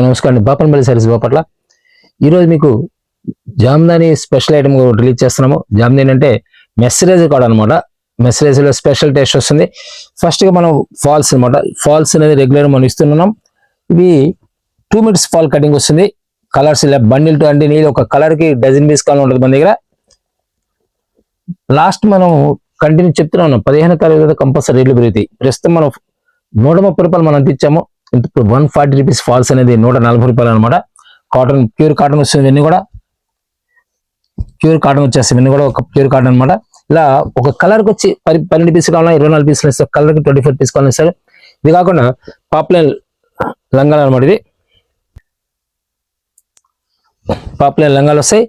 నమస్కారం. బాపనపల్లి సారీస్ బాపట్ల. ఈరోజు మీకు జామ్దాని స్పెషల్ ఐటమ్ రిలీజ్ చేస్తున్నాము. జామ్దాని అంటే మెస్సరేజ్ కూడా అనమాట. మెస్సరేజ్ లో స్పెషల్ టేస్ట్ వస్తుంది. ఫస్ట్ గా మనం ఫాల్స్ అనమాట. ఫాల్స్ అనేది రెగ్యులర్ మనం ఇస్తున్నాం. ఇవి 2 మీటర్స్ ఫాల్ కటింగ్ వస్తుంది. కలర్స్ ఇలా బండిల్ టు అంటే నీళ్ళు ఒక కలర్ కి డజన్ పీస్ కాలం ఉంటుంది మన దగ్గర. లాస్ట్ మనం కంటిన్యూ చెప్తున్నాం 15 తారీఖు కంపల్సరీ రేట్లు పెరుగుతాయి. ప్రస్తుతం మనం 130 రూపాయలు మనం అందించాము. ఇప్పుడు 140 రూపీస్ ఫాల్స్ అనేది 140 రూపాయలు అనమాట. కాటన్ ప్యూర్ కాటన్ వస్తుంది. ఇవన్నీ కూడా ప్యూర్ కాటన్ వచ్చేస్తాయి. ఇవన్నీ కూడా ఒక ప్యూర్ కాటన్ అనమాట. ఇలా ఒక కలర్ కి వచ్చి 12 పీసులు కావాలన్నా 24 పీసులు ఇస్తారు. కలర్ కి 24 పీస్ కావాలని ఇస్తారు. ఇది కాకుండా పాపులర్ లంగాలు అనమాట. ఇది పాపులర్ లంగాలు వస్తాయి.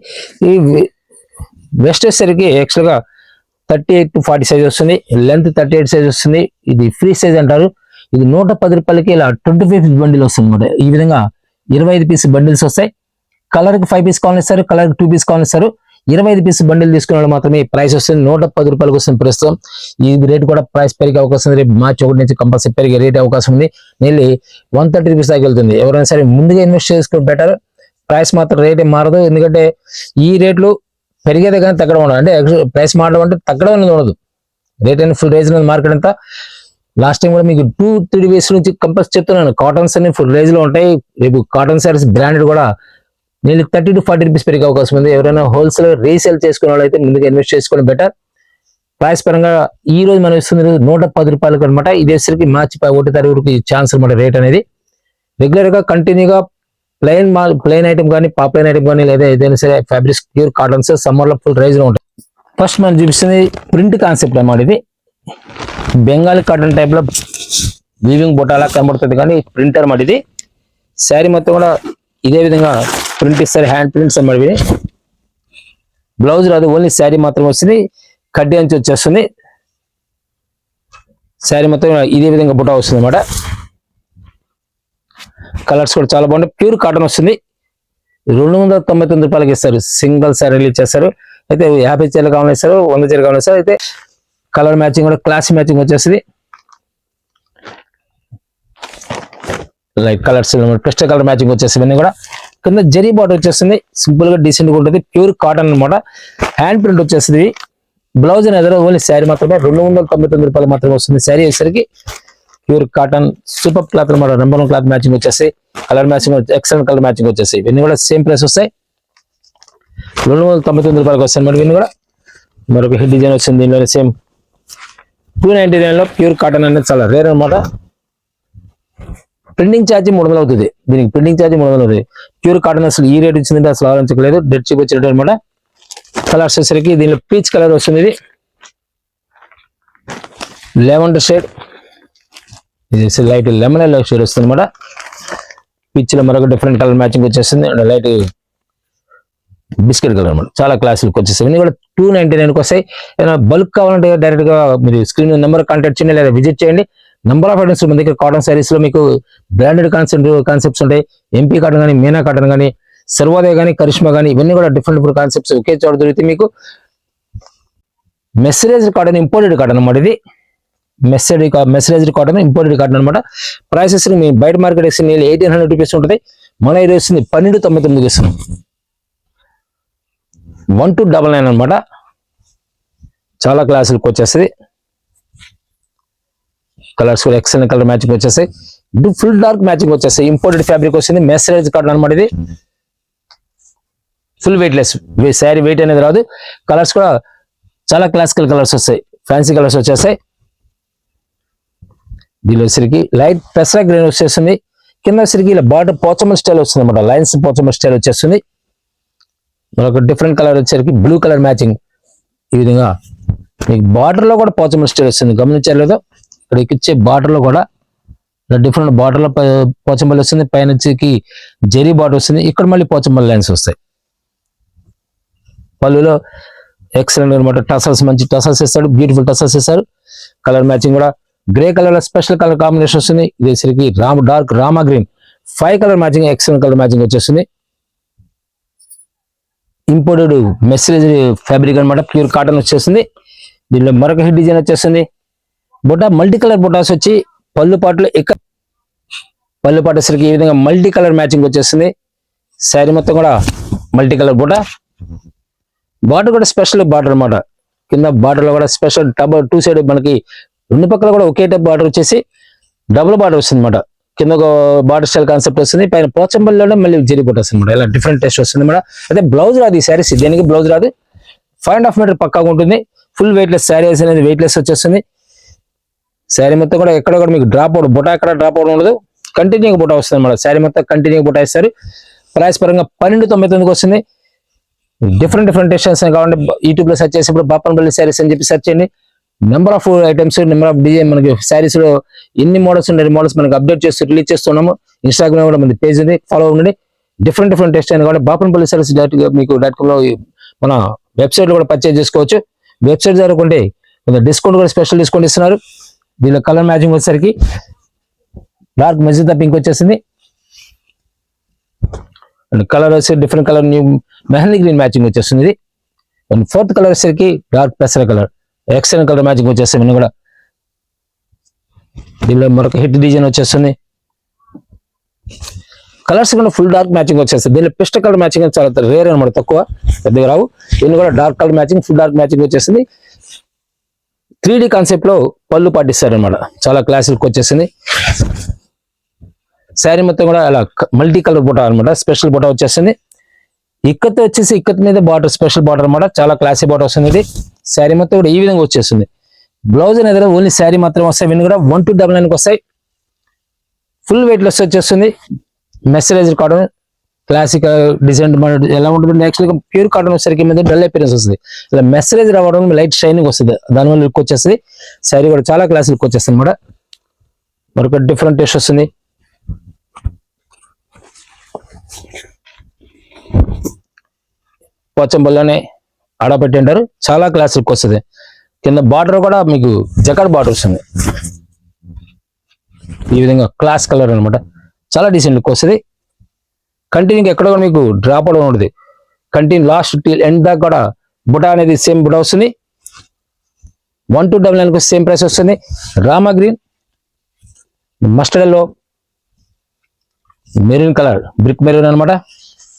ఈ వెస్ట్ వచ్చేసరికి యాక్చువల్గా 38 to 40 సైజ్ వస్తుంది. లెంత్ 38 సైజ్ వస్తుంది. ఇది ఫ్రీ సైజ్ అంటారు. ఇది 110 రూపాయలకి ఇలా 25 పీస్ బండిల్ వస్తుంది అనమాట. ఈ విధంగా 25 పీస్ బండిల్స్ వస్తాయి. కలర్ కి 5 పీస్ కావాలని ఇస్తారు. కలర్ కి 2 పీస్ కావాలని ఇస్తారు. 25 పీస్ బండిల్ తీసుకునే వాళ్ళు మాత్రమే ప్రైస్ వస్తుంది. 110 రూపాయలకు వస్తుంది ప్రస్తుతం. ఈ రేట్ కూడా ప్రైస్ పెరిగే అవకాశం ఉంది. రేపు మార్చి 1 నుంచి కంపల్సరీ పెరిగే రేట్ అవకాశం ఉంది. నెల్లి 130 రూపీస్ దాకా వెళ్తుంది. ఎవరైనా సరే ముందుగా ఇన్వెస్ట్ చేసుకుంటే బెటర్. ప్రైస్ మాత్రం రేట్ ఏం మారదు. ఎందుకంటే ఈ రేట్లు పెరిగేదే కానీ తగ్గడం ఉండదు. అంటే ప్రైస్ మారడం అంటే తగ్గడం అనేది ఉండదు. రేట్ అనేది ఫుల్ రేంజ్ మార్కెట్ అంతా. లాస్ట్ టైం కూడా మీకు 2-3 డేస్ నుంచి కంపల్సరీ చెప్తున్నాను. కాటన్స్ అన్ని ఫుల్ రేంజ్ లో ఉంటాయి. రేపు కాటన్ సారీస్ బ్రాండెడ్ కూడా నేను 30 to 40 రూపీస్ పెరిగే అవకాశం ఉంది. ఎవరైనా హోల్సేల్ రీసేల్ చేసుకునే వాళ్ళు అయితే ముందుగా ఇన్వెస్ట్ చేసుకోవడం బెటర్. ప్రైస్ పరంగా ఈ రోజు మనం ఇస్తుంది 110 రూపాయలకు అనమాట. ఇదేసరికి మార్చి 1 తారీఖుకి ఛాన్స్ అనమాట. రేట్ అనేది రెగ్యులర్ గా కంటిన్యూగా ప్లెయిన్ ఐటమ్ కానీ పాపులర్ ఐటమ్ కానీ లేదా ఏదైనా సరే ఫ్యాబ్రిక్స్ ప్యూర్ కాటన్స్ సమ్మర్ లో ఫుల్ రేంజ్ లో ఉంటాయి. ఫస్ట్ మనం చూపిస్తుంది ప్రింట్ కాన్సెప్ట్ అన్నమాట. ఇది బెంగాలీ కాటన్ టైప్ లో వీవింగ్ బొటాలా కనబడుతుంది కానీ ప్రింట్ అన్నమాట. ఇది శారీ మొత్తం కూడా ఇదే విధంగా ప్రింట్ ఇస్తారు. హ్యాండ్ ప్రింట్స్ అన్నమాట. ఇవి బ్లౌజ్ రాదు, ఓన్లీ శారీ మాత్రం వస్తుంది. కడ్డీ అంచు వచ్చేస్తుంది. శారీ మొత్తం ఇదే విధంగా బుటా వస్తుంది అన్నమాట. కలర్స్ కూడా చాలా బాగుంటాయి. ప్యూర్ కాటన్ వస్తుంది. 299 రూపాయలకి ఇస్తారు. సింగిల్ శారీ రిలీజ్ చేస్తారు. అయితే 50 చీరలు కావాలని ఇస్తారు, 100 చీరలు కావాలని ఇస్తారు. అయితే కలర్ మ్యాచింగ్ కూడా క్లాసీ మ్యాచింగ్ వచ్చేస్తుంది. Light colours crystal colour matching వచ్చేసి ఇవన్నీ కూడా. కింద జరీ బార్డర్ వచ్చేస్తుంది. సింపుల్ గా డీసెంట్ గా ఉంటుంది. ప్యూర్ కాటన్ అనమాట. హ్యాండ్ ప్రింట్ వచ్చేస్తుంది. బ్లౌజ్ అనేది ఓన్లీ శారీ మాత్రమే 299 రూపాయలు మాత్రమే వస్తుంది. శారీ వచ్చేసరికి ప్యూర్ కాటన్ సూపర్ క్లాత్ అనమాట. నెంబర్ 1 క్లాత్ మ్యాచింగ్ వచ్చేసి colour matching excellent colour matching వచ్చేసి ఇవన్నీ కూడా సేమ్ ప్రైస్ వస్తాయి. 299 రూపాయలకు వస్తాయి మరి. ఇవన్నీ కూడా మరొక హిట్ డిజైన్ వచ్చింది. దీనిలో సేమ్ 299 లో ప్యూర్ కాటన్ అనేది చాలా రేర్ అనమాట. ప్రింటింగ్ ఛార్జ్ 300 అవుతుంది. దీనికి ప్రింటింగ్ ఛార్జ్ 300 అవుతుంది. ప్యూర్ కాటన్ అసలు ఈ రేట్ వచ్చిందంటే అసలు ఆలోచించలేదు. డెడ్ చీప్ వచ్చే రేట్ అనమాట. కలర్స్ వచ్చేసరికి దీనిలో పీచ్ కలర్ వస్తుంది. ఇది లెవెండర్ షేడ్, ఇది లైట్ లెమన్ ఎల్లో షేడ్ వస్తుంది అనమాట. పీచ్ లో మరొక డిఫరెంట్ కలర్ మ్యాచింగ్ వచ్చేస్తుంది. లైట్ బిస్కెట్ కలర్ అనమాట. చాలా క్లాసులకు వచ్చేస్తాయి. ఇవన్నీ కూడా 299కి వస్తాయి. ఏదైనా బల్క్ కావాలంటే డైరెక్ట్ గా మీరు స్క్రీన్ నెంబర్ కాంటాక్ట్ చేయండి లేదా విజిట్ చేయండి. నంబర్ ఆఫ్ ఐటమ్స్ మన దగ్గర కాటన్ సారీస్ లో మీకు బ్రాండెడ్ కాన్సెప్ట్స్ ఉంటాయి. ఎంపీ కాటన్ కానీ, మీనా కాటన్ కానీ, సర్వోదయ కానీ, కరిష్మా కానీ ఇవన్నీ కూడా డిఫరెంట్ కాన్సెప్ట్స్ ఒకే చోట దొరికితే మీకు. మెస్సరేజ్ కాటన్ ఇంపోర్టెడ్ కాటన్ అనమాట. ఇది మెస్సరేజ్ కాటన్ ఇంపోర్టెడ్ కాటన్ అనమాట. ప్రైసెస్ మీ బయట మార్కెట్ 1800 రూపీస్ ఉంటుంది. మన ఇది వస్తుంది 1299 ఇస్తున్నాం. 1299 అనమాట. చాలా క్లాసులకు వచ్చేస్తుంది. కలర్స్ కూడా ఎక్సలెంట్ కలర్ మ్యాచింగ్ వచ్చేస్తాయి. ఫుల్ డార్క్ మ్యాచింగ్ వచ్చేస్తాయి. ఇంపోర్టెడ్ ఫ్యాబ్రిక్ వస్తుంది. మెస్సరేజ్ కాటన్ అనమాట. ఇది full weightless. Sari weight అనేది రాదు. కలర్స్ కూడా చాలా క్లాసికల్ కలర్స్ వస్తాయి. ఫ్యాన్సీ కలర్స్ వచ్చేస్తాయి. దీనిలో వచ్చరికి లైట్ పెసరా గ్రీన్ వచ్చేస్తుంది. కింద వచ్చరికి ఇలా బార్డర్ పోచమ్మల్ స్టైల్ వస్తుంది అనమాట. లైన్స్ పోచమ్మల్ స్టైల్ వచ్చేస్తుంది. మరొక డిఫరెంట్ కలర్ వచ్చేసరికి బ్లూ కలర్ మ్యాచింగ్. ఈ విధంగా మీకు బార్డర్ లో కూడా పోచమ్మల్ స్టైల్ వస్తుంది. గమనించారు లేదా? ఇక్కడ ఇచ్చే బార్డర్ లో కూడా డిఫరెంట్ బార్డర్ లో పోచంబల్ వస్తుంది. పైన వచ్చేకి జరీ బార్డర్ వస్తుంది. ఇక్కడ మళ్ళీ పోచంబల్ లైన్స్ వస్తాయి. పళ్ళులో ఎక్సలెంట్ అనమాట. టసల్స్ మంచి టసల్స్ ఇస్తాడు. బ్యూటిఫుల్ టసల్స్ ఇస్తారు. కలర్ మ్యాచింగ్ కూడా గ్రే కలర్ లో స్పెషల్ కలర్ కాంబినేషన్ వస్తుంది. ఇదేసరికి డార్క్ రామా green 5 colour matching excellent colour matching వచ్చేస్తుంది. ఇంపోర్టెడ్ మెస్సరేజ్ ఫ్యాబ్రిక్ అనమాట. ప్యూర్ కాటన్ వచ్చేస్తుంది. దీనిలో మరొక హిట్ డిజైన్ వచ్చేస్తుంది. బుట్ట మల్టీ కలర్ బుటాస్ వచ్చి పళ్ళు పాటలు పళ్ళు పట్టేసరికి ఈ విధంగా మల్టీ కలర్ మ్యాచింగ్ వచ్చేస్తుంది. శారీ మొత్తం కూడా మల్టీ కలర్ బూట. బార్డర్ కూడా స్పెషల్ బార్డర్ అనమాట. కింద బార్డర్ లో కూడా స్పెషల్ టూ సైడ్ మనకి రెండు పక్కల కూడా ఒకే టైప్ బార్డర్ వచ్చేసి డబుల్ బార్డర్ వస్తుంది అనమాట. కింద ఒక బార్డర్ స్టైల్ కాన్సెప్ట్ వస్తుంది, పైన పోచంపల్లిలోనే మళ్ళీ జరీ బూట వస్తుంది అనమాట. ఇలా డిఫరెంట్ టేస్ట్ వస్తుంది అనమాట. అయితే బ్లౌజ్ రాదు ఈ శారీస్, దేనికి బ్లౌజ్ రాదు. 5.5 మీటర్ పక్కాగా ఉంటుంది. ఫుల్ వెయిట్లెస్ శారీ అనేది వెయిట్లెస్ వచ్చేస్తుంది. శారీ మొత్తం కూడా ఎక్కడ కూడా మీకు డ్రాప్ అవడం బుట్ట ఎక్కడ డ్రాప్ అవడం ఉండదు. కంటిన్యూ బుట్ట వస్తుంది అనమాట. శారీ మొత్తం కంటిన్యూ బుట్ట ఇస్తారు. ప్రైస్ పరంగా 1299 వస్తుంది. డిఫరెంట్ టెస్టెన్స్ కావాలంటే యూట్యూబ్ లో సెర్చ్ చేసినప్పుడు బాపనపల్లి శారీస్ అని చెప్పి సెర్చ్ చేయండి. Number of items, number of design మనకి శారీస్ లో ఎన్ని మోడల్స్ ఉన్నాయి మోడల్స్ మనకి అప్డేట్ చేస్తూ రిలీజ్ చేస్తున్నాము. ఇన్స్టాగ్రామ్ కూడా మన పేజ్ ఉంది, ఫాలో అవ్వండి. డిఫరెంట్ టెస్ట్ అయినా కాబట్టి బాపనపల్లి శారీస్ మీకు .com లో మన వెబ్సైట్ లో కూడా పర్చేజ్ చేసుకోవచ్చు. వెబ్సైట్ ద్వారా కొంటే డిస్కౌంట్ కూడా స్పెషల్ డిస్కౌంట్ ఇస్తున్నారు. దీనిలో కలర్ మ్యాచింగ్ వచ్చేసరికి డార్క్ మెజెంటా పింక్ వచ్చేసింది. అండ్ కలర్ వచ్చి different colour new mehndi green matching వచ్చేస్తుంది ఇది. అండ్ ఫోర్త్ కలర్ వచ్చేసరికి డార్క్ పెసర కలర్ ఎక్సలెంట్ కలర్ మ్యాచింగ్ వచ్చేస్తుంది. ఇవన్నీ కూడా దీనిలో మరొక హిట్ డిజైన్ వచ్చేస్తుంది. కలర్స్ కూడా ఫుల్ డార్క్ మ్యాచింగ్ వచ్చేస్తుంది. దీనిలో పిస్ట కలర్ మ్యాచింగ్ చాలా రేర్ అనమాట, తక్కువ, పెద్దగా రావు. దీన్ని కూడా dark colour matching, full dark matching వచ్చేసింది. 3D కాన్సెప్ట్ లో పళ్ళు పాటిస్తారు అనమాట. చాలా క్లాసిక్ వచ్చేసింది. శారీ మొత్తం కూడా అలా మల్టీ కలర్ బుట్ట అనమాట, స్పెషల్ బుట్ట వచ్చేసింది. ఇక్కత్ వచ్చేసి ఇక్కత్ మీద బార్డర్, స్పెషల్ బార్డర్ అనమాట. చాలా క్లాసీ బార్డర్ వస్తుంది ఇది. శారీ మొత్తం కూడా ఈ విధంగా వచ్చేస్తుంది. బ్లౌజ్ అనేది ఓన్లీ శారీ మాత్రం వస్తాయి. ఇవన్నీ కూడా 1299 వస్తాయి. ఫుల్ వెయిట్ లెస్ వచ్చేస్తుంది. మెస్సరైజ్డ్ కాటన్ క్లాసిక్ డిజైన్ ఎలా ఉంటుంది. యాక్చువల్గా ప్యూర్ కాటన్ వచ్చేసరికి మీద డల్ అపిరెన్స్ వస్తుంది. ఇలా మెస్సరైజ్ రావడం లైట్ షైనింగ్ వస్తుంది, దానివల్ల లుక్ వచ్చేస్తుంది. శారీ కూడా చాలా క్లాస్ లుక్ వచ్చేస్తుంది అనమాట. మరొక డిఫరెంట్ టేస్ట్ వస్తుంది. పోచంపల్లిలోనే ఆడపెట్టి అంటారు. చాలా క్లాస్ లుక్ వస్తుంది. కింద బార్డర్ కూడా మీకు జకాడ్ బార్డర్ వస్తుంది. ఈ విధంగా క్లాస్ కలర్ అనమాట. చాలా డీసెంట్ లుక్ వస్తుంది. కంటిన్యూ ఎక్కడ కూడా మీకు డ్రాప్ అవడం ఉంటుంది. కంటిన్యూ లాస్ట్ టిల్ ఎండ్ దాకా కూడా బుట్ట అనేది సేమ్ బుట్ట వస్తుంది. 1299 సేమ్ ప్రైస్ వస్తుంది. Rama green, mustard yellow, maroon colour, brick maroon అనమాట,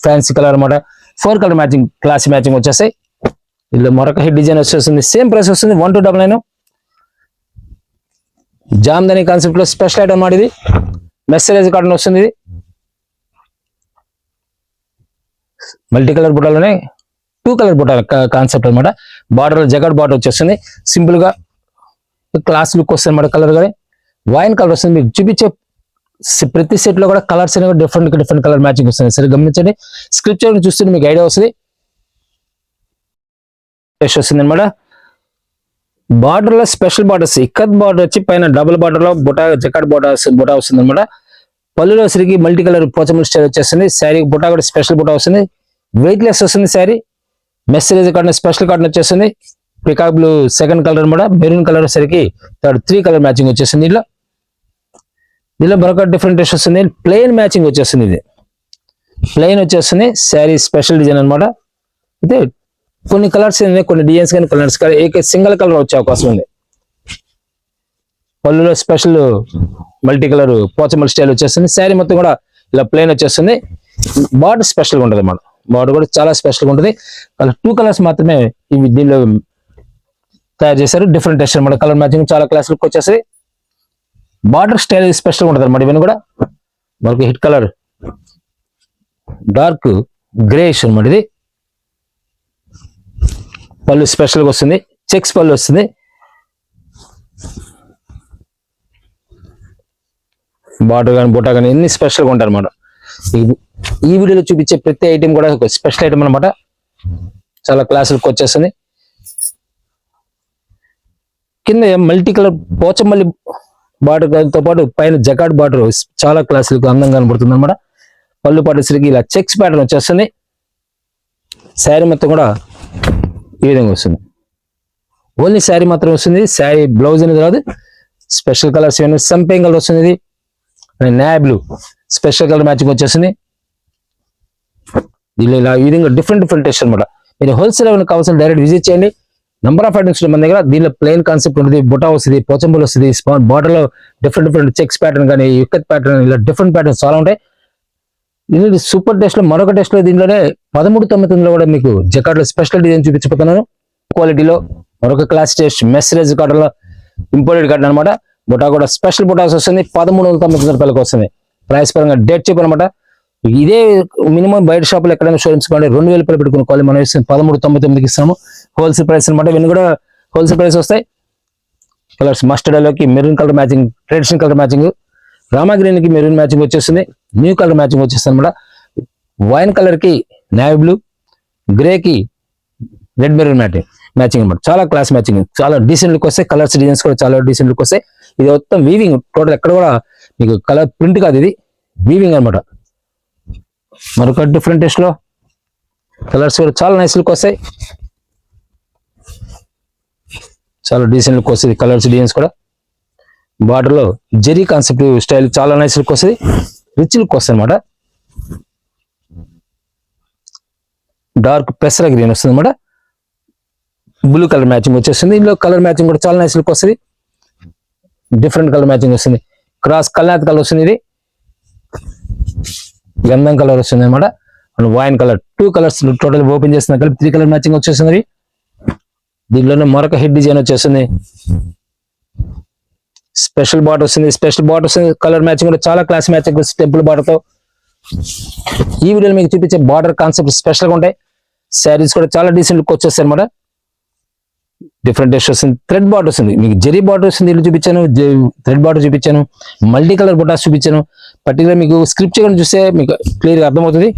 ఫ్యాన్సీ కలర్ అనమాట. 4 కలర్ మ్యాచింగ్, క్లాసీ మ్యాచింగ్ వచ్చేస్తాయి. ఇలా మరొక హిట్ డిజైన్ వచ్చేస్తుంది. సేమ్ ప్రైస్ వస్తుంది 1299. జామ్దాని కాన్సెప్ట్ లో స్పెషల్ ఐటమ్ మాట ఇది. మెస్సరైజ్ కాటన్ వస్తుంది. ఇది మల్టీ కలర్ బుట్టాలోనే 2 కలర్ బుట్టాల కాన్సెప్ట్ అనమాట. బార్డర్ జగడ్ బార్డర్ వచ్చేస్తుంది. సింపుల్ గా క్లాస్ లుక్ వస్తుంది అనమాట. కలర్ కానీ వైన్ కలర్ వస్తుంది. మీకు చూపించే ప్రతి సెట్ లో కూడా కలర్స్ అనేవి డిఫరెంట్ కలర్ మ్యాచింగ్ వస్తుంది. సరే గమనించండి. స్క్రిప్ట్ చూస్తుంటే మీకు ఐడియా వస్తుంది. వస్తుంది అనమాట. బార్డర్ లో స్పెషల్ బార్డర్స్, ఇక్కత్ బార్డర్ వచ్చి పైన డబుల్ బార్డర్ లో బుటా జకాడ్ బుటా వస్తుంది అనమాట. పళ్ళులో సరికి మల్టీ కలర్ పోచమల్ స్టైల్ వచ్చేస్తుంది. శారీ బుటా కూడా స్పెషల్ బుటా వస్తుంది. వెయిట్ లెస్ వస్తుంది శారీ. మెస్సరైజ్ కాటన్ స్పెషల్ కాటన్ వచ్చేస్తుంది. పికాక్ బ్లూ సెకండ్ కలర్ అనమాట. మెరూన్ కలర్ సరికి 3 కలర్ మ్యాచింగ్ వచ్చేస్తుంది. దీనిలో మరొక డిఫరెంట్ టేస్ట్ వస్తుంది. ప్లెయిన్ మ్యాచింగ్ వచ్చేస్తుంది. ఇది ప్లెయిన్ వచ్చేస్తుంది. శారీ స్పెషల్ డిజైన్ అనమాట. అయితే కొన్ని కలర్స్ కొన్ని డిజైన్స్ కానీ కలర్స్ సింగిల్ కలర్ వచ్చే అవకాశం ఉంది. పళ్ళులో స్పెషల్ మల్టీ కలర్ పోచమల్ స్టైల్ వచ్చేస్తుంది. శారీ మొత్తం కూడా ఇలా ప్లెయిన్ వచ్చేస్తుంది. బార్డర్ స్పెషల్గా ఉంటుంది అన్నమాట. బార్డర్ కూడా చాలా స్పెషల్గా ఉంటుంది. 2 కలర్స్ మాత్రమే ఇవి దీనిలో తయారు చేశారు. డిఫరెంట్ టెస్ట్ అనమాట. కలర్ మ్యాచింగ్ చాలా క్లాస్ లుక్ వచ్చేసి బార్డర్ స్టైల్ స్పెషల్గా ఉంటుంది అనమాట. ఇవన్నీ కూడా మనకి హిట్ కలర్ డార్క్ గ్రేష్ అనమాట. ఇది పళ్ళు స్పెషల్గా వస్తుంది. చెక్స్ పళ్ళు వస్తుంది. బార్డర్ కానీ బుట్ట కానీ ఎన్ని స్పెషల్గా ఉంటాయి అనమాట. ఈ వీడియోలో చూపించే ప్రతి ఐటెం కూడా ఒక స్పెషల్ ఐటమ్ అనమాట. చాలా క్లాస్ లుక్ వచ్చేస్తుంది. కింద మల్టీ కలర్ పోచమల్లి బార్డర్ తో పాటు పైన జకాడ్ బార్డర్ చాలా క్లాస్ లుక్ అందంగా కనబడుతుంది అనమాట. పళ్ళు పాటేసరికి ఇలా చెక్స్ ప్యాటర్న్ వచ్చేస్తుంది. శారీ మొత్తం కూడా ఈ విధంగా వస్తుంది. ఓన్లీ శారీ మాత్రం వస్తుంది. శారీ బ్లౌజ్ అనేది రాదు. స్పెషల్ కలర్స్ సంపేం కలర్ వస్తుంది. ఇది నాయ్ బ్లూ స్పెషల్ కలర్ మ్యాచింగ్ వచ్చేసింది. ఇలా ఈ విధంగా డిఫరెంట్ టెస్ట్ అనమాట. మీరు హోల్సేల్ ఏమైనా కావాల్సిన డైరెక్ట్ విజిట్ చేయండి. నంబర్ ఆఫ్ ఐటమ్స్ మన దగ్గర. దీనిలో ప్లెయిన్ కాన్సెప్ట్ ఉంటుంది, బుటా వస్తుంది, పోచంబుల్ వస్తుంది, బార్డర్ లో డిఫరెంట్ చెక్స్ ప్యాటర్న్ కానీ యుక్కత్ ప్యాటర్న్, ఇలా డిఫరెంట్ ప్యాటర్న్స్ చాలా ఉంటాయి. ఇది సూపర్ టెస్ట్ లో మరొక టెస్ట్ లో దీనిలోనే 1399 కూడా మీకు జకార్డ్ లో స్పెషల్ డిజైన్ చూపించబోతున్నాను. క్వాలిటీలో మరొక క్లాస్ టెస్ట్ మెస్రేజ్ కాటన్ లో ఇంపోర్టెడ్ కాటన్ అనమాట. బుటా కూడా స్పెషల్ బుటాస్ వస్తుంది, 1399 రూపాయలకు వస్తుంది. ప్రైస్ పరంగా డేట్ చెప్పు అనమాట. ఇదే మినిమం బయట షాపులు ఎక్కడైనా షోరూమ్స్ కానీ 2000 రూపాయలు పెట్టుకుని కావాలి, మనం 1399కి ఇస్తాము. హోల్సేల్ ప్రైస్ అనమాట. ఇవన్నీ కూడా హోల్సేల్ ప్రైస్ వస్తాయి. కలర్స్ మస్టర్డ్ ఎల్లోకి maroon colour matching, traditional colour matching, Rama green కి మెరూన్ మ్యాచింగ్ వచ్చేస్తుంది, న్యూ కలర్ మ్యాచింగ్ వచ్చేస్తుంది అనమాట. వైన్ కలర్ కి నేవీ బ్లూ, గ్రే కి రెడ్ మెరూన్ మ్యాచింగ్ అనమాట. చాలా క్లాస్ మ్యాచింగ్, చాలా డీసెంట్ లుక్ వస్తాయి. కలర్స్ డిజైన్స్ కూడా చాలా డీసెంట్ లుక్ వస్తాయి. ఇది మొత్తం వీవింగ్, టోటల్ ఎక్కడ కూడా మీకు కలర్ ప్రింట్ కాదు, ఇది వీవింగ్ అనమాట. మరొక డిఫరెంట్ టేస్ట్ లో కలర్స్ కూడా చాలా నైస్ లుక్ వస్తాయి, చాలా డీసెంట్ లుక్ వస్తుంది. కలర్స్ డిజైన్స్ కూడా బార్డర్ లో జెరీ కాన్సెప్ట్ స్టైల్ చాలా నైస్ లుక్ వస్తుంది, రిచ్ లుక్ వస్తుంది అనమాట. డార్క్ పెసర గ్రీన్ వస్తుంది అనమాట. బ్లూ కలర్ మ్యాచింగ్ వచ్చేస్తుంది. ఇందులో కలర్ మ్యాచింగ్ కూడా చాలా నైస్ లుక్ వస్తుంది, డిఫరెంట్ కలర్ మ్యాచింగ్ వస్తుంది. క్రాస్ కల్నాథ్ కలర్ వస్తుంది, ఇది గంధం కలర్ వస్తుంది అనమాట. And wine colour, 2 colours total open చేస్తున్నా కలిపి 3 కలర్ మ్యాచింగ్ వచ్చేస్తుంది. దీనిలోనే మరొక హెడ్ డిజైన్ వచ్చేస్తుంది, స్పెషల్ బాట్ వస్తుంది, కలర్ మ్యాచింగ్ కూడా చాలా క్లాస్ మ్యాచింగ్ టెంపుల్ బార్డర్ తో. ఈ వీడియోలో మీకు చూపించే బార్డర్ కాన్సెప్ట్ స్పెషల్ గా ఉంటాయి. శారీస్ కూడా చాలా డీసెంట్ లుక్ వచ్చేస్తాయి అనమాట. డిఫరెంట్ టేస్ట్ వస్తుంది, థ్రెడ్ బార్డర్ వస్తుంది, మీకు జెరీ బార్డర్ వస్తుంది, ఇల్లు చూపించాను, థ్రెడ్ బార్డర్ చూపించాను, మల్టీ కలర్ బుటాస్ చూపించాను. పర్టికులర్ మీకు స్క్రిప్ట్ చేయడం చూస్తే మీకు క్లియర్ గా అర్థమవుతుంది.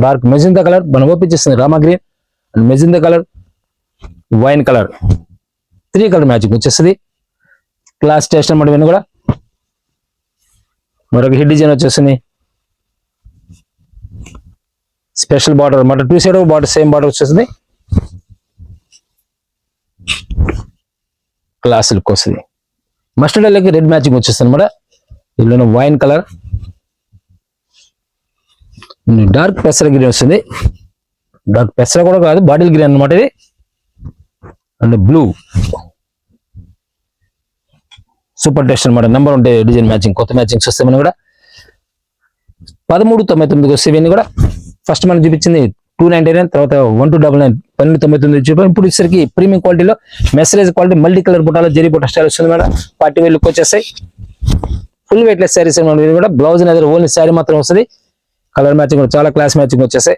డార్క్ మెజెంతా కలర్ మనం ఓపెన్ చేస్తుంది, Rama green and magenta colour, wine colour, 3 colour matching వచ్చేస్తుంది. క్లాస్ టేస్ట్ అనమాట. ఇవన్నీ కూడా మరొక హెడ్ డిజైన్ వచ్చేస్తుంది, స్పెషల్ బార్డర్ అనమాట. 2 సైడ్ బార్డర్ సేమ్ బార్డర్ వచ్చేస్తుంది, క్లాస్ లుక్ వస్తుంది. మస్టర్డ్ ఎల్లోకి రెడ్ మ్యాచింగ్ వచ్చేస్తుంది అనమాట. ఇందులో వైన్ కలర్, డార్క్ పెసర గ్రీన్ వస్తుంది, డార్క్ పెసర కూడా కాదు బాటిల్ గ్రీన్ అనమాట ఇది. అండ్ బ్లూ సూపర్ టెస్ట్ అనమాట. నెంబర్ ఉంటే డిజైన్ మ్యాచింగ్, కొత్త మ్యాచింగ్స్ వస్తాయి. మనం కూడా 1399 వస్తాయి. ఇవన్నీ కూడా ఫస్ట్ మనం చూపించింది 299, తర్వాత 1299, 1299 చూపాం. ఇప్పుడు ఇసరికి ప్రీమియం క్వాలిటీలో మెసరేజ్ క్వాలిటీ మల్టీ కలర్ బుటాలో జెరీ బుటా స్టైల్ వస్తుంది మేడం. పార్టీ వేర్ లుక్ వచ్చేస్తాయి. ఫుల్ వెయిట్ లెస్ శారీస్ కూడా. బ్లౌజ్ అనేది ఓన్లీ శారీ మాత్రం వస్తుంది. కలర్ మ్యాచింగ్ కూడా చాలా క్లాస్ మ్యాచింగ్ వచ్చేస్తాయి.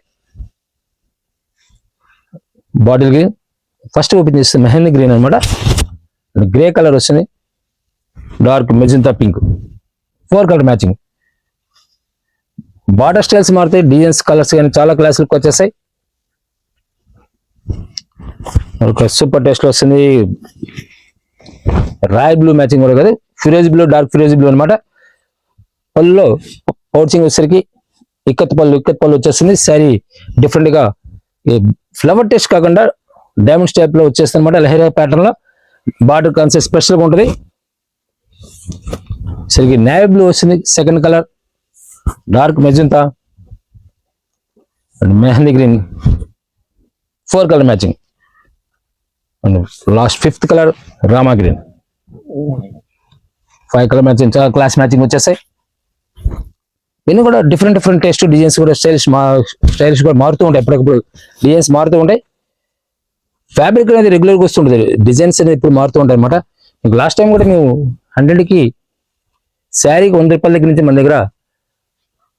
బాటిల్ గ్రీన్ ఫస్ట్ ఓపెన్ చేస్తే మెహందీ గ్రీన్ అనమాట. గ్రే కలర్ వస్తుంది, dark magenta pink, 4 colour matching. Border styles మారుతాయి, డిజైన్స్ కలర్స్ కానీ చాలా క్లాస్ లుక్ వచ్చేస్తాయి. ఒక సూపర్ టేస్ట్ లో వస్తుంది. రాయల్ బ్లూ మ్యాచింగ్ కూడా కదా, ఫిరోజ్ బ్లూ, డార్క్ ఫిరోజ్ బ్లూ అనమాట. పళ్ళులో పౌచింగ్ వచ్చేసరికి ఇక్కత్ పళ్ళు వచ్చేస్తుంది. శారీ డిఫరెంట్ గా ఫ్లవర్ టెస్ట్ కాకుండా డైమండ్స్ టైప్ లో వచ్చేస్తుంది అనమాట. లెహరియా ప్యాటర్న్ లో బార్డర్ కాన్సెప్ట్ స్పెషల్ గా ఉంటుంది. సరికి నేవీ బ్లూ వస్తుంది, second colour, dark magenta and mehndi green, 4 colour matching. And last 5th colour Rama green, 5 colour matching. చాలా క్లాస్ మ్యాచింగ్ వచ్చేస్తాయి. ఇన్ని కూడా డిఫరెంట్ టేస్ట్, డిజైన్స్ కూడా స్టైలిష్ కూడా మారుతూ ఉంటాయి. ఎప్పటికప్పుడు డిజైన్స్ మారుతూ ఉంటాయి. ఫ్యాబ్రిక్ అనేది రెగ్యులర్గా వస్తుంటుంది, డిజైన్స్ అనేది ఇప్పుడు మారుతూ ఉంటాయి అనమాట. మీకు లాస్ట్ టైం కూడా మేము 100కి శారీకి 100 రూపాయల దగ్గర నుంచి మన దగ్గర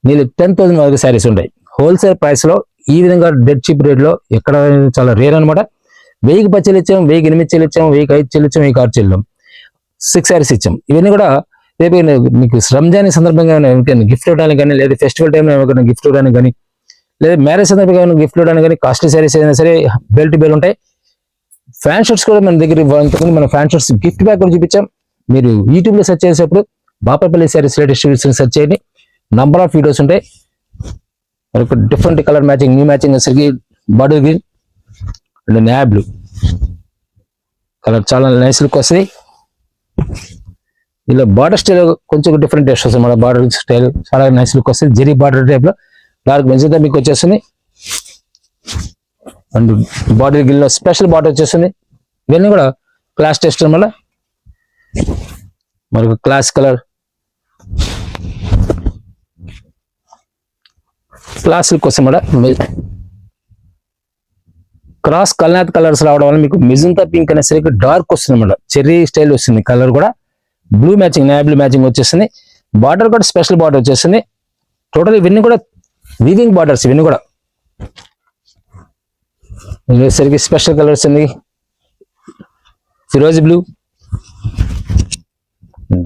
నీళ్ళు 10,000 వరకు శారీస్ ఉంటాయి. హోల్సేల్ ప్రైస్ లో ఈ విధంగా డెడ్ చీప్ రేట్ లో ఎక్కడ చాలా రేర్ అనమాట. 1000కి 10 చెల్లు ఇచ్చాం, 1000కి 8 చెల్లు ఇచ్చాం, 1000కి 5 చెల్లు ఇచ్చాం, 1000కి 6 చెల్లాం, 6 శారీస్ ఇచ్చాం. ఇవన్నీ కూడా రేపు మీకు రంజాన్ సందర్భంగా గిఫ్ట్ ఇవ్వడానికి కానీ, లేదా ఫెస్టివల్ టైంలో ఏమైనా గిఫ్ట్ ఇవ్వడానికి కానీ, లేదా మ్యారేజ్ సందర్భంగా గిఫ్ట్ ఇవ్వడానికి కానీ కాస్ట్లీ శారీస్ అయినా సరే బెల్ టు బెల్ ఉంటాయి. ఫ్యాన్ షర్ట్స్ కూడా మన దగ్గర ఇవ్వాలనుకుంటే మన ఫ్యాన్ షర్ట్స్ గిఫ్ట్ బ్యాగ్ కూడా చూపించాం. మీరు యూట్యూబ్ లో సెర్చ్ చేసేటప్పుడు బాపపల్లి శారీస్ లేటెస్ట్ సెర్చ్ చేయండి, నంబర్ ఆఫ్ వీడియోస్ ఉంటాయి. మరొక different colour matching, new matching వచ్చేసరికి bottle green and navy blue colour చాలా నైస్ లుక్ వస్తుంది. ఇలా బార్డర్ స్టైల్ కొంచెం డిఫరెంట్ టేస్ట్ వస్తుంది. మన బార్డర్ స్టైల్ చాలా నైస్ లుక్ వస్తుంది. జెరీ బార్డర్ టైప్ లో డార్క్ మెజెంతా మీకు వచ్చేస్తుంది. అండ్ బాటిల్ గ్రీన్ లో స్పెషల్ బార్డర్ వచ్చేస్తుంది. ఇవన్నీ కూడా క్లాస్ టెస్ట్ వల్ల మరొక క్లాస్ కలర్, క్లాస్ లుక్ కోసం కూడా క్రాస్ కల్నాథ్ కలర్స్ రావడం వల్ల మీకు మెజంతా పింక్ అనేసరికి డార్క్ వస్తుంది అన్నమాట. చెర్రీ స్టైల్ వస్తుంది కలర్ కూడా. Blue matching, navy blue matching వచ్చేస్తుంది. బార్డర్ కూడా స్పెషల్ బార్డర్ వచ్చేస్తుంది. టోటల్ ఇవన్నీ కూడా వీవింగ్ బార్డర్స్. ఇవన్నీ కూడా వచ్చేసరికి స్పెషల్ కలర్ వస్తుంది. ఫిరోజీ బ్లూ,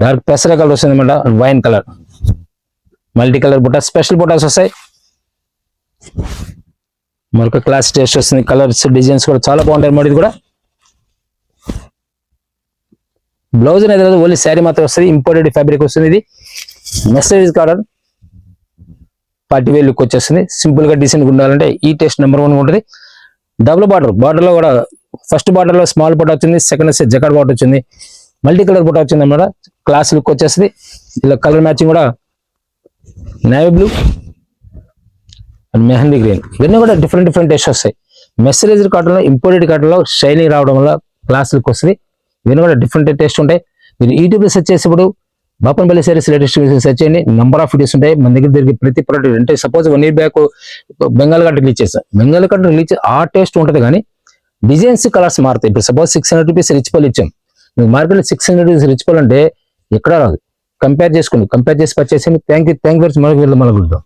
డార్క్ పెసర కలర్ వస్తుంది అన్నమాట. వైన్ కలర్, మల్టీ కలర్ బుట్ట, స్పెషల్ బుట్టాస్ వస్తాయి. మరొక క్లాస్ టేస్ట్ వస్తుంది. కలర్స్ డిజైన్స్ కూడా చాలా బాగుంటాయి అన్నమాట. ఇది కూడా బ్లౌజ్ అనేది రాదు, ఓన్లీ శారీ మాత్రం వస్తుంది. ఇంపోర్టెడ్ ఫ్యాబ్రిక్ వస్తుంది. ఇది message cotton, party wear look వచ్చేస్తుంది. సింపుల్ గా డీసెంట్ గా ఉండాలంటే ఈ టేస్ట్ నెంబర్ 1 ఉంటుంది. డబుల్ బార్డర్, బార్డర్ లో కూడా ఫస్ట్ బార్డర్ లో స్మాల్ బుట్ట వచ్చింది, సెకండ్ వచ్చి జకాడ్ బార్డర్ వచ్చింది, మల్టీ కలర్ బుట్ట వచ్చింది అన్నమాట. క్లాస్ లుక్ వచ్చేస్తుంది. ఇలా కలర్ మ్యాచింగ్ కూడా navy blue and mehndi green. ఇవన్నీ కూడా డిఫరెంట్ టేస్ట్ వస్తాయి. మెసరైజ్డ్ కాటన్ లో, ఇంపోర్టెడ్ కాటన్ లో షైనింగ్ రావడం వల్ల క్లాస్ లుక్ వస్తుంది. ఇవన్నీ కూడా డిఫరెంట్ టేస్ట్ ఉంటాయి. మీరు యూట్యూబ్ లో సెర్చ్ చేసేప్పుడు బాపనపల్లి సారీస్ లేటెస్ట్ సెర్చ్ చేయండి. నెంబర్ ఆఫ్ వీడియోస్ ఉంటాయి. మన దగ్గర దొరికే ప్రతి ప్రోడక్ట్ అంటే suppose 1 year back Bengal cut release చేస్తాం. బెంగాల్ కట్ రిలీజ్ ఆ టేస్ట్ ఉంటుంది కానీ డిజైన్స్ కలర్స్ మారుతాయి. ఇప్పుడు సపోజ్ 600 రూపీస్ రిచ్ పల్ ఇచ్చాం, మీకు మార్కెట్లో 600 రూపీస్ రిచ్ పల్ అంటే ఎక్కడ రాదు. కంపేర్ చేసుకోండి, కంపేర్ చేసి పర్చేస్ చేయండి. Thank you very much. మరొక వీడియోలో మళ్ళీ కలుద్దాం.